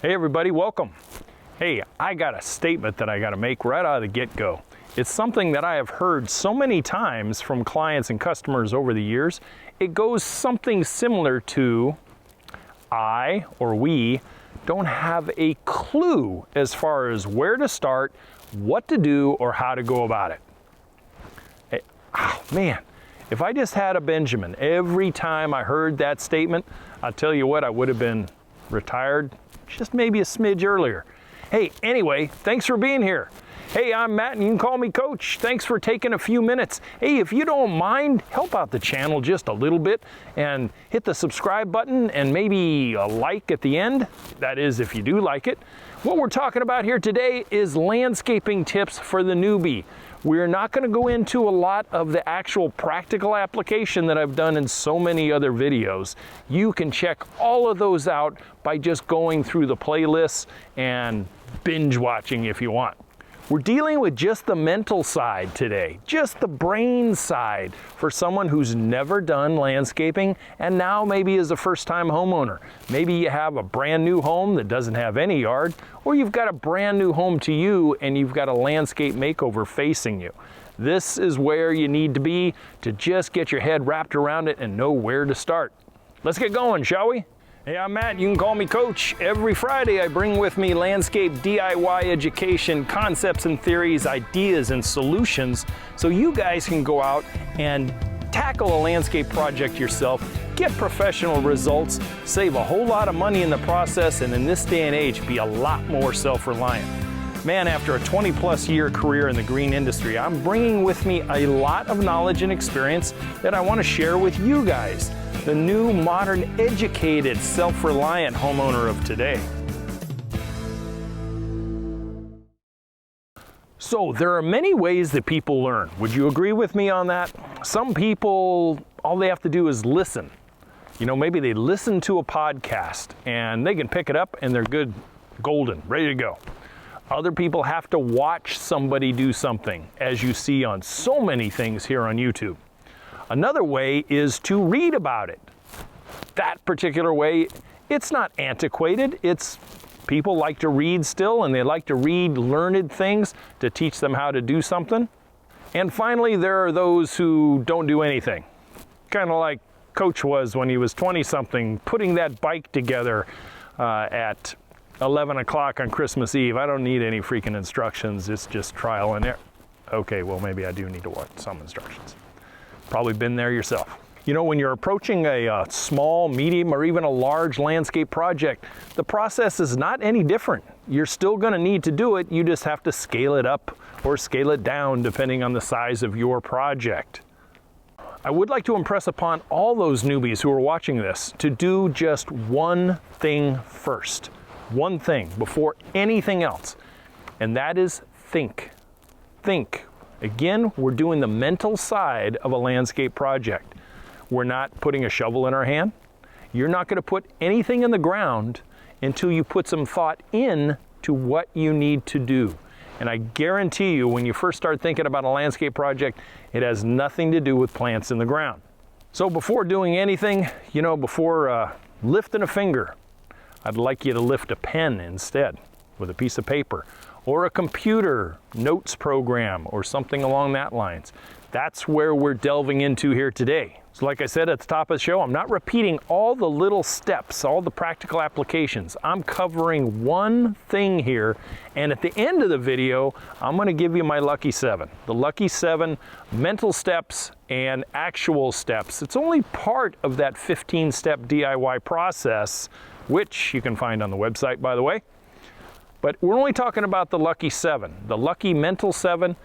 Hey everybody, welcome. Hey, I got a statement that I got to make right out of the get-go. It's something that I have heard so many times from clients and customers over the years. It goes something similar to, I or we don't have a clue as far as where to start, what to do, or how to go about it. Hey, oh man, if I just had a Benjamin every time I heard that statement, I'll tell you what, I would have been retired just maybe a smidge earlier. Hey, anyway, thanks for being here. Hey, I'm Matt and you can call me Coach. Thanks for taking a few minutes. Hey, if you don't mind, help out the channel just a little bit and hit the subscribe button and maybe a like at the end. That is, if you do like it. What we're talking about here today is landscaping tips for the newbie. We're not going to go into a lot of the actual practical application that I've done in so many other videos. You can check all of those out by just going through the playlists and binge watching if you want. We're dealing with just the mental side today, just the brain side for someone who's never done landscaping and now maybe is a first-time homeowner. Maybe you have a brand new home that doesn't have any yard, or you've got a brand new home to you and you've got a landscape makeover facing you. This is where you need to be to just get your head wrapped around it and know where to start. Let's get going, shall we? Hey, I'm Matt, you can call me Coach. Every Friday I bring with me landscape DIY education, concepts and theories, ideas and solutions, so you guys can go out and tackle a landscape project yourself, get professional results, save a whole lot of money in the process, and in this day and age, be a lot more self-reliant. Man, after a 20-plus year career in the green industry, I'm bringing with me a lot of knowledge and experience that I want to share with you guys, the new, modern, educated, self-reliant homeowner of today. So there are many ways that people learn. Would you agree with me on that? Some people, all they have to do is listen. You know, maybe they listen to a podcast and they can pick it up and they're good, golden, ready to go. Other people have to watch somebody do something, as you see on so many things here on YouTube. Another way is to read about it. That particular way, it's not antiquated. It's people like to read still, and they like to read learned things to teach them how to do something. And finally, there are those who don't do anything. Kind of like Coach was when he was 20-something, putting that bike together at 11 o'clock on Christmas Eve. I don't need any freaking instructions. It's just trial and error. Okay, well, maybe I do need to watch some instructions. Probably been there yourself. You know, when you're approaching a small, medium, or even a large landscape project, the process is not any different. You're still going to need to do it. You just have to scale it up or scale it down depending on the size of your project. I would like to impress upon all those newbies who are watching this to do just one thing first. One thing before anything else, and that is think. Think. Again, we're doing the mental side of a landscape project. We're not putting a shovel in our hand. You're not going to put anything in the ground until you put some thought in to what you need to do. And I guarantee you, when you first start thinking about a landscape project, it has nothing to do with plants in the ground. So before doing anything, you know, before lifting a finger, I'd like you to lift a pen instead with a piece of paper, or a computer notes program or something along that lines. That's where we're delving into here today. So like I said at the top of the show, I'm not repeating all the little steps, all the practical applications. I'm covering one thing here, and at the end of the video, I'm going to give you my lucky 7. The lucky 7 mental steps and actual steps. It's only part of that 15-step DIY process, which you can find on the website, by the way. But we're only talking about the lucky 7, the lucky mental 7,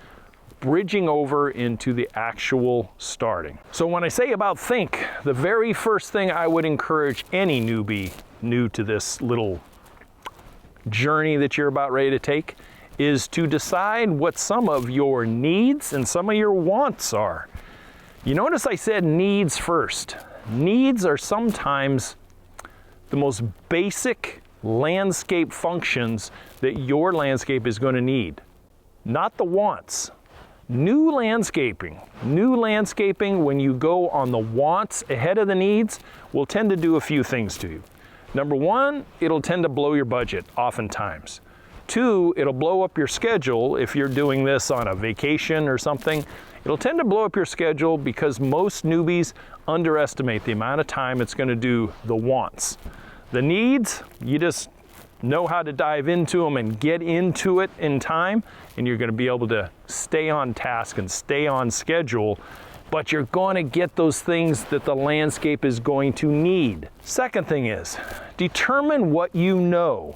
bridging over into the actual starting. So when I say about think, the very first thing I would encourage any newbie new to this little journey that you're about ready to take is to decide what some of your needs and some of your wants are. You notice I said needs first. Needs are sometimes the most basic landscape functions that your landscape is going to need, not the wants. New landscaping, when you go on the wants ahead of the needs, will tend to do a few things to you. Number one, it'll tend to blow your budget oftentimes. Two, it'll blow up your schedule if you're doing this on a vacation or something. It'll tend to blow up your schedule because most newbies underestimate the amount of time it's going to do the wants. The needs, you just know how to dive into them and get into it in time, and you're going to be able to stay on task and stay on schedule, but you're going to get those things that the landscape is going to need. Second thing is, determine what you know.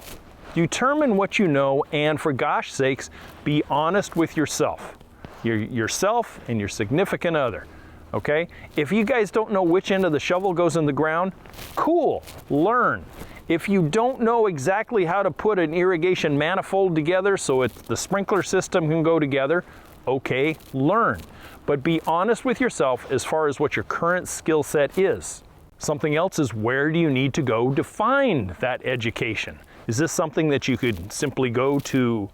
Determine what you know, and for gosh sakes, be honest with yourself. Yourself and your significant other, okay? If you guys don't know which end of the shovel goes in the ground, cool, learn. If you don't know exactly how to put an irrigation manifold together so the sprinkler system can go together, okay, learn. But be honest with yourself as far as what your current skill set is. Something else is, where do you need to go to find that education? Is this something that you could simply go to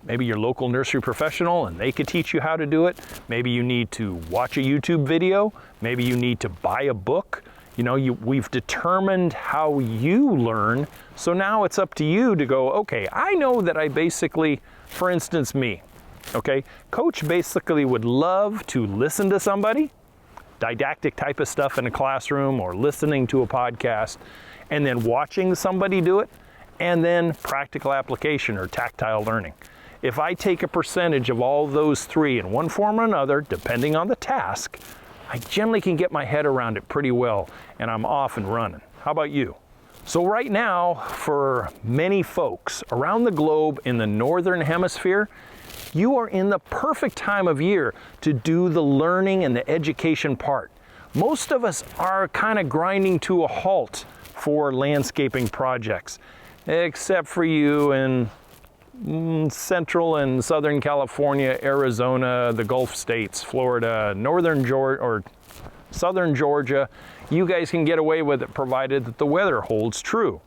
maybe your local nursery professional and they could teach you how to do it? Maybe you need to watch a YouTube video. Maybe you need to buy a book. You know, we've determined how you learn, so now it's up to you to go, okay, I know that I basically, for instance, me, okay, Coach basically would love to listen to somebody, didactic type of stuff in a classroom or listening to a podcast, and then watching somebody do it, and then practical application or tactile learning. If I take a percentage of all those three in one form or another, depending on the task, I generally can get my head around it pretty well, and I'm off and running. How about you? So right now, for many folks around the globe in the Northern Hemisphere, you are in the perfect time of year to do the learning and the education part. Most of us are kind of grinding to a halt for landscaping projects, except for you in Central and Southern California, Arizona, the Gulf states, Florida, Northern Georgia, or Southern Georgia. You guys can get away with it provided that the weather holds true.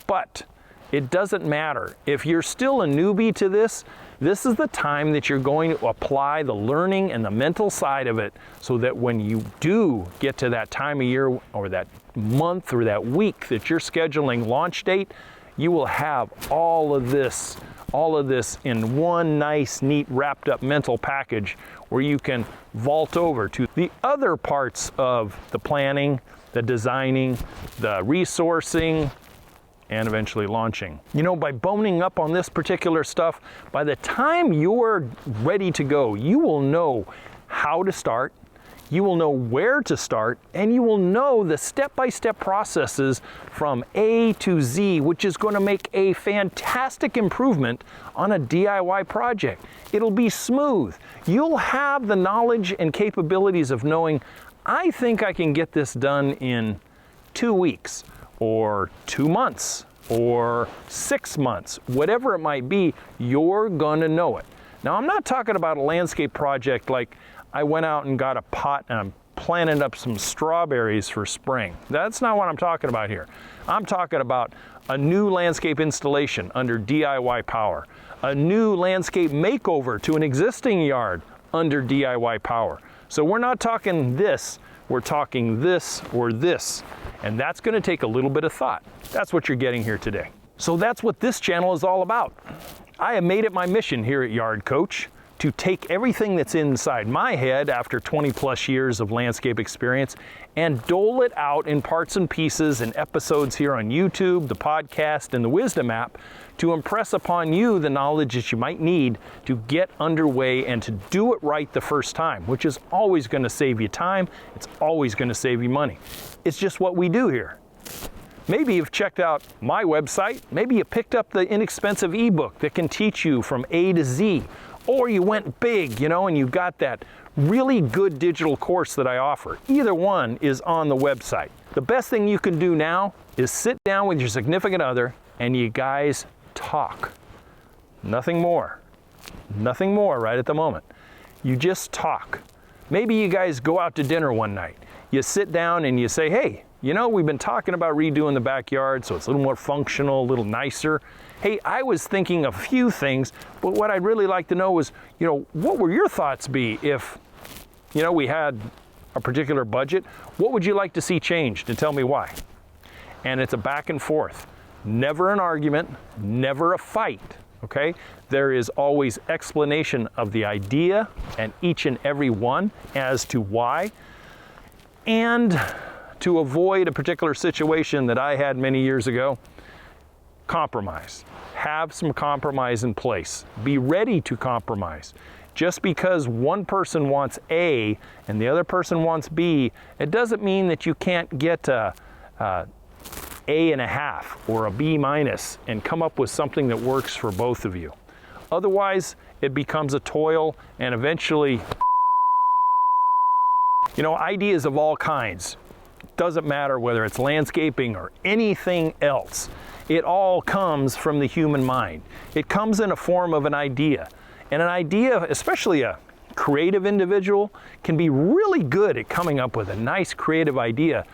But it doesn't matter. If you're still a newbie to this, this is the time that you're going to apply the learning and the mental side of it, so that when you do get to that time of year or that month or that week that you're scheduling launch date, you will have all of this in one nice, neat, wrapped up mental package where you can vault over to the other parts of the planning, the designing, the resourcing, and eventually launching. You know, by boning up on this particular stuff, by the time you're ready to go, you will know how to start, you will know where to start, and you will know the step-by-step processes from A to Z, which is going to make a fantastic improvement on a DIY project. It'll be smooth. You'll have the knowledge and capabilities of knowing, I think I can get this done in 2 weeks, or 2 months, or 6 months, whatever it might be, you're gonna know it. Now, I'm not talking about a landscape project like I went out and got a pot and I'm planting up some strawberries for spring. That's not what I'm talking about here. I'm talking about a new landscape installation under DIY Power, a new landscape makeover to an existing yard under DIY Power. So we're not talking this, we're talking this or this. And that's going to take a little bit of thought. That's what you're getting here today. So that's what this channel is all about. I have made it my mission here at Yard Coach to take everything that's inside my head after 20 plus years of landscape experience and dole it out in parts and pieces and episodes here on YouTube, the podcast, and the Wisdom app to impress upon you the knowledge that you might need to get underway and to do it right the first time, which is always going to save you time. It's always going to save you money. It's just what we do here. Maybe you've checked out my website. Maybe you picked up the inexpensive ebook that can teach you from A to Z. Or you went big, you know, and you got that really good digital course that I offer. Either one is on the website. The best thing you can do now is sit down with your significant other and you guys talk. Nothing more. Nothing more right at the moment. You just talk. Maybe you guys go out to dinner one night. You sit down and you say, hey, you know, we've been talking about redoing the backyard so it's a little more functional, a little nicer. Hey, I was thinking of a few things, but what I'd really like to know is, you know, what would your thoughts be if, you know, we had a particular budget? What would you like to see changed, and tell me why? and it's a back and forth. Never an argument, never a fight, okay? There is always explanation of the idea and each and every one as to why. And to avoid a particular situation that I had many years ago, compromise. Have some compromise in place. Be ready to compromise. Just because one person wants A and the other person wants B, it doesn't mean that you can't get a A.5 or a B- and come up with something that works for both of you. Otherwise, it becomes a toil and eventually, ideas of all kinds. Doesn't matter whether it's landscaping or anything else. It all comes from the human mind. It comes in a form of an idea. And an idea, especially a creative individual, can be really good at coming up with a nice creative idea.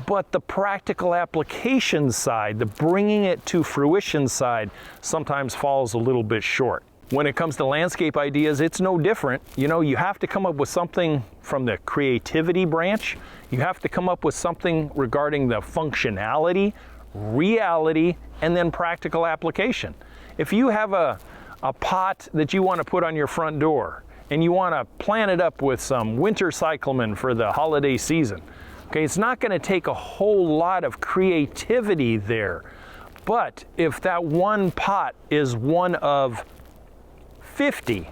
But the practical application side, the bringing it to fruition side, sometimes falls a little bit short. When it comes to landscape ideas, it's no different. You have to come up with something from the creativity branch. You have to come up with something regarding the functionality, reality, and then practical application. If you have a pot that you want to put on your front door and you want to plant it up with some winter cyclamen for the holiday season, okay, it's not going to take a whole lot of creativity there. But if that one pot is one of 50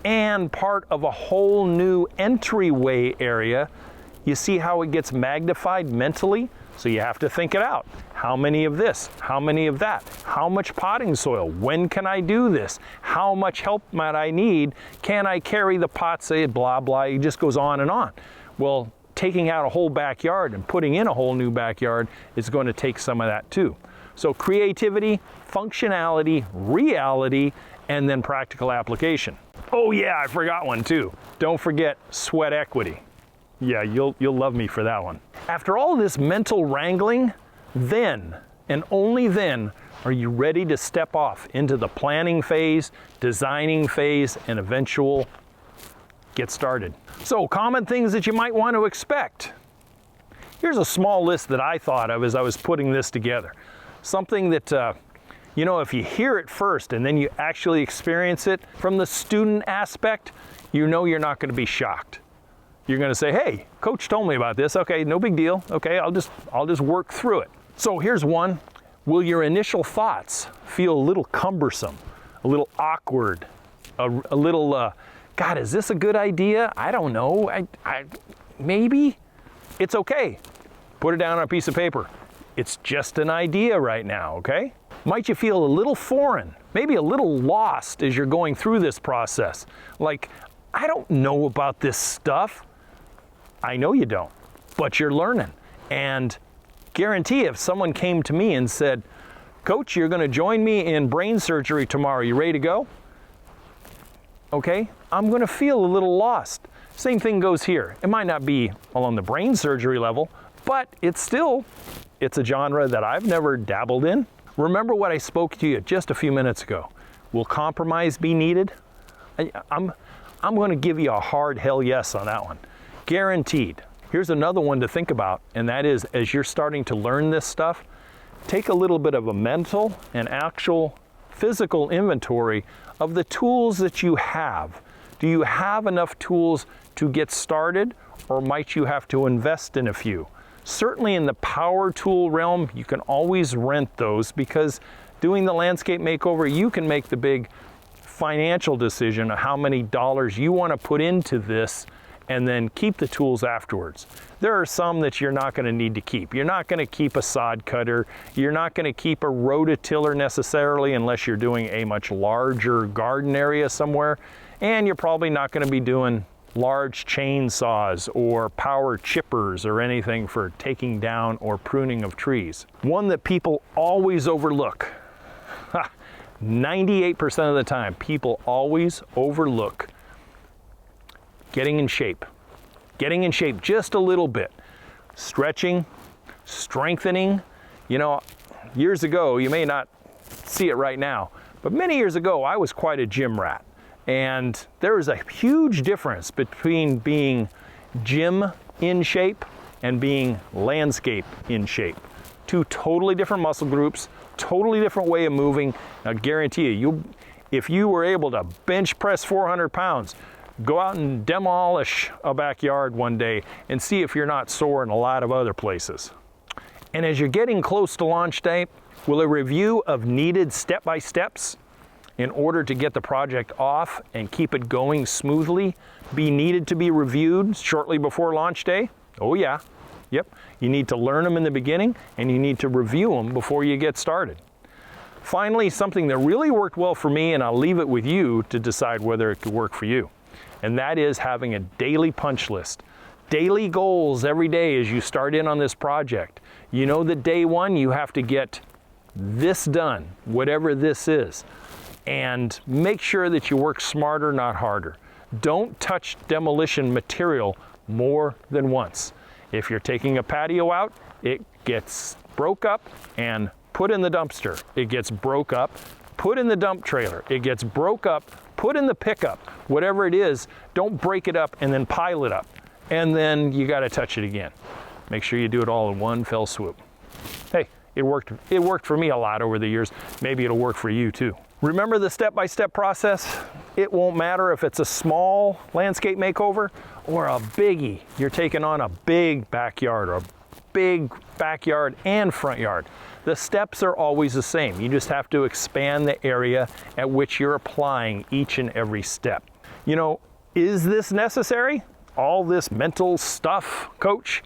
and part of a whole new entryway area, you see how it gets magnified mentally? So you have to think it out. How many of this? How many of that? How much potting soil? When can I do this? How much help might I need? Can I carry the pot? Say blah, blah. It just goes on and on. Well, taking out a whole backyard and putting in a whole new backyard is going to take some of that too. So creativity, functionality, reality, and then practical application. Oh yeah, I forgot one too. Don't forget sweat equity. Yeah, you'll love me for that one. After all this mental wrangling, then and only then are you ready to step off into the planning phase, designing phase, and eventual get started. So, common things that you might want to expect. Here's a small list that I thought of as I was putting this together. Something that if you hear it first and then you actually experience it from the student aspect, you're not going to be shocked. You're going to say, hey, coach told me about this. Okay, no big deal. Okay, I'll just work through it. So here's one. Will your initial thoughts feel a little cumbersome, a little awkward, a little, God, is this a good idea? I don't know. Maybe. It's okay. Put it down on a piece of paper. It's just an idea right now, okay? Might you feel a little foreign, maybe a little lost as you're going through this process? Like, I don't know about this stuff. I know you don't, but you're learning. And guarantee if someone came to me and said, Coach, you're going to join me in brain surgery tomorrow. You ready to go? Okay, I'm going to feel a little lost. Same thing goes here. It might not be along the brain surgery level, but it's a genre that I've never dabbled in. Remember what I spoke to you just a few minutes ago. Will compromise be needed? I'm going to give you a hard hell yes on that one. Guaranteed. Here's another one to think about, and that is, as you're starting to learn this stuff, take a little bit of a mental and actual physical inventory of the tools that you have. Do you have enough tools to get started, or might you have to invest in a few? Certainly in the power tool realm, you can always rent those, because doing the landscape makeover, you can make the big financial decision of how many dollars you want to put into this and then keep the tools afterwards. There are some that you're not going to need to keep. You're not going to keep a sod cutter. You're not going to keep a rototiller necessarily unless you're doing a much larger garden area somewhere. And you're probably not going to be doing large chainsaws or power chippers or anything for taking down or pruning of trees. One that people always overlook. 98% of the time, people always overlook getting in shape. Getting in shape just a little bit. Stretching, strengthening. Years ago, you may not see it right now, but many years ago, I was quite a gym rat. And there is a huge difference between being gym in shape and being landscape in shape. Two totally different muscle groups, totally different way of moving. I guarantee you, if you were able to bench press 400 pounds, go out and demolish a backyard one day and see if you're not sore in a lot of other places. And as you're getting close to launch day, will a review of needed step-by-steps in order to get the project off and keep it going smoothly be needed to be reviewed shortly before launch day? Oh yeah. Yep, you need to learn them in the beginning and you need to review them before you get started. Finally, something that really worked well for me, and I'll leave it with you to decide whether it could work for you, and that is having a daily punch list. Daily goals every day as you start in on this project. You know that day one you have to get this done, whatever this is, and make sure that you work smarter, not harder. Don't touch demolition material more than once. If you're taking a patio out, it gets broke up and put in the dumpster. It gets broke up, put in the dump trailer. It gets broke up, put in the pickup. Whatever it is, don't break it up and then pile it up. And then you got to touch it again. Make sure you do it all in one fell swoop. Hey, it worked for me a lot over the years. Maybe it'll work for you too. Remember the step-by-step process? It won't matter if it's a small landscape makeover or a biggie. You're taking on a big backyard or a big backyard and front yard. The steps are always the same. You just have to expand the area at which you're applying each and every step. You know, is this necessary? All this mental stuff, coach?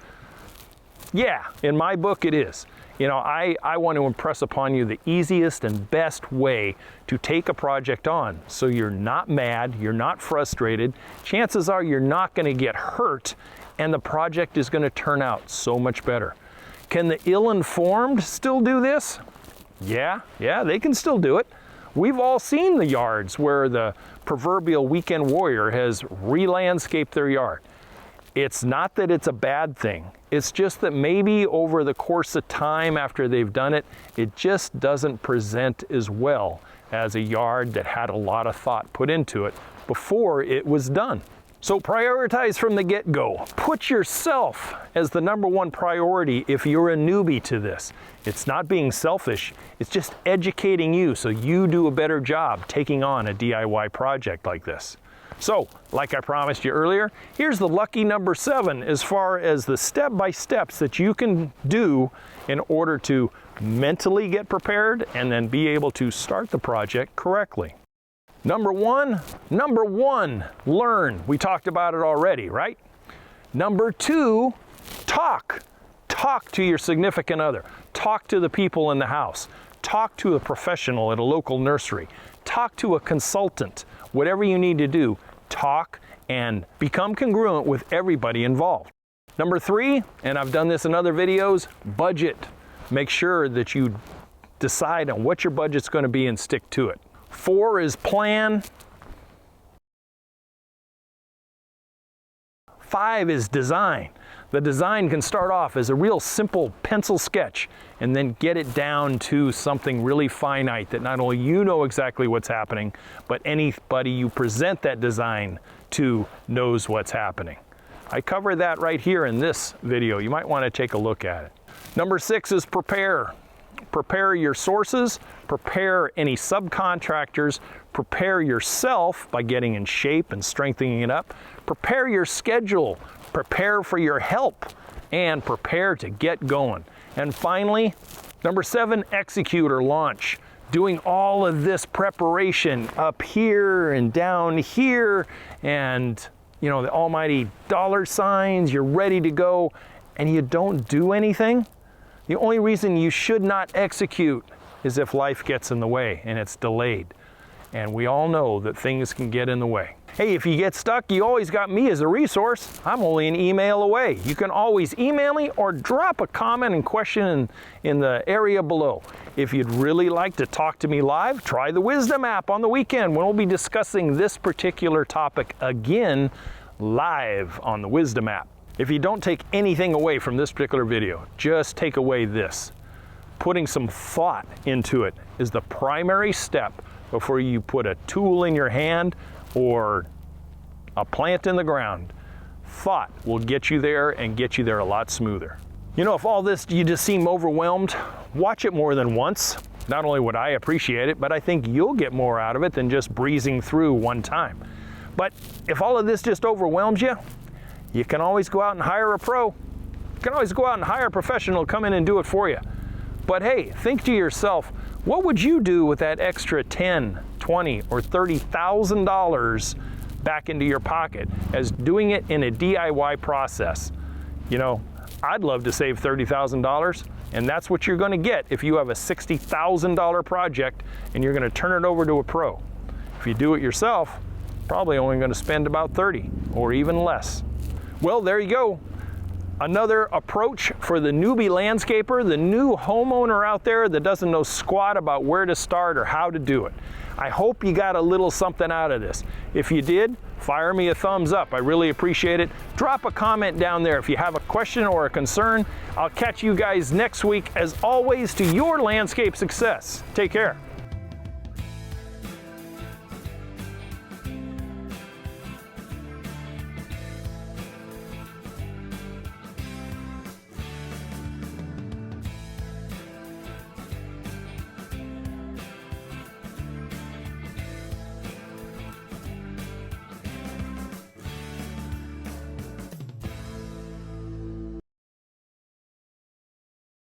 Yeah, in my book it is. You know, I want to impress upon you the easiest and best way to take a project on so you're not mad, you're not frustrated. Chances are you're not going to get hurt and the project is going to turn out so much better. Can the ill-informed still do this? Yeah, they can still do it. We've all seen the yards where the proverbial weekend warrior has re-landscaped their yard. It's not that it's a bad thing. It's just that maybe over the course of time after they've done it, it just doesn't present as well as a yard that had a lot of thought put into it before it was done. So prioritize from the get-go. Put yourself as the #1 priority if you're a newbie to this. It's not being selfish, it's just educating you so you do a better job taking on a DIY project like this. So, like I promised you earlier, here's the lucky #7 as far as the step-by-steps that you can do in order to mentally get prepared and then be able to start the project correctly. Number one, learn. We talked about it already, right? Number 2, talk. Talk to your significant other. Talk to the people in the house. Talk to a professional at a local nursery. Talk to a consultant. Whatever you need to do, talk and become congruent with everybody involved. Number 3, and I've done this in other videos, budget. Make sure that you decide on what your budget's going to be and stick to it. 4 is plan. 5 is design. The design can start off as a real simple pencil sketch and then get it down to something really finite that not only you know exactly what's happening, but anybody you present that design to knows what's happening. I cover that right here in this video. You might want to take a look at it. Number 6 is prepare. Prepare your sources, prepare any subcontractors, prepare yourself by getting in shape and strengthening it up, prepare your schedule, prepare for your help, and prepare to get going. And finally, number 7, execute or launch. Doing all of this preparation up here and down here and, you know, the almighty dollar signs, you're ready to go, and you don't do anything. The only reason you should not execute is if life gets in the way and it's delayed. And we all know that things can get in the way. Hey, if you get stuck, you always got me as a resource. I'm only an email away. You can always email me or drop a comment and question in the area below. If you'd really like to talk to me live, try the Wisdom app on the weekend when we'll be discussing this particular topic again live on the Wisdom app. If you don't take anything away from this particular video, just take away this. Putting some thought into it is the primary step before you put a tool in your hand or a plant in the ground. Thought will get you there and get you there a lot smoother. You know, if all this you just seem overwhelmed, watch it more than once. Not only would I appreciate it, but I think you'll get more out of it than just breezing through one time. But if all of this just overwhelms you, you can always go out and hire a pro. You can always go out and hire a professional to come in and do it for you. But hey, think to yourself, what would you do with that extra $10, $20, or $30,000 back into your pocket as doing it in a DIY process? You know, I'd love to save $30,000, and that's what you're going to get if you have a $60,000 project and you're going to turn it over to a pro. If you do it yourself, probably only going to spend about $30 or even less. Well, there you go. Another approach for the newbie landscaper, the new homeowner out there that doesn't know squat about where to start or how to do it. I hope you got a little something out of this. If you did, fire me a thumbs up. I really appreciate it. Drop a comment down there if you have a question or a concern. I'll catch you guys next week. As always, to your landscape success. Take care.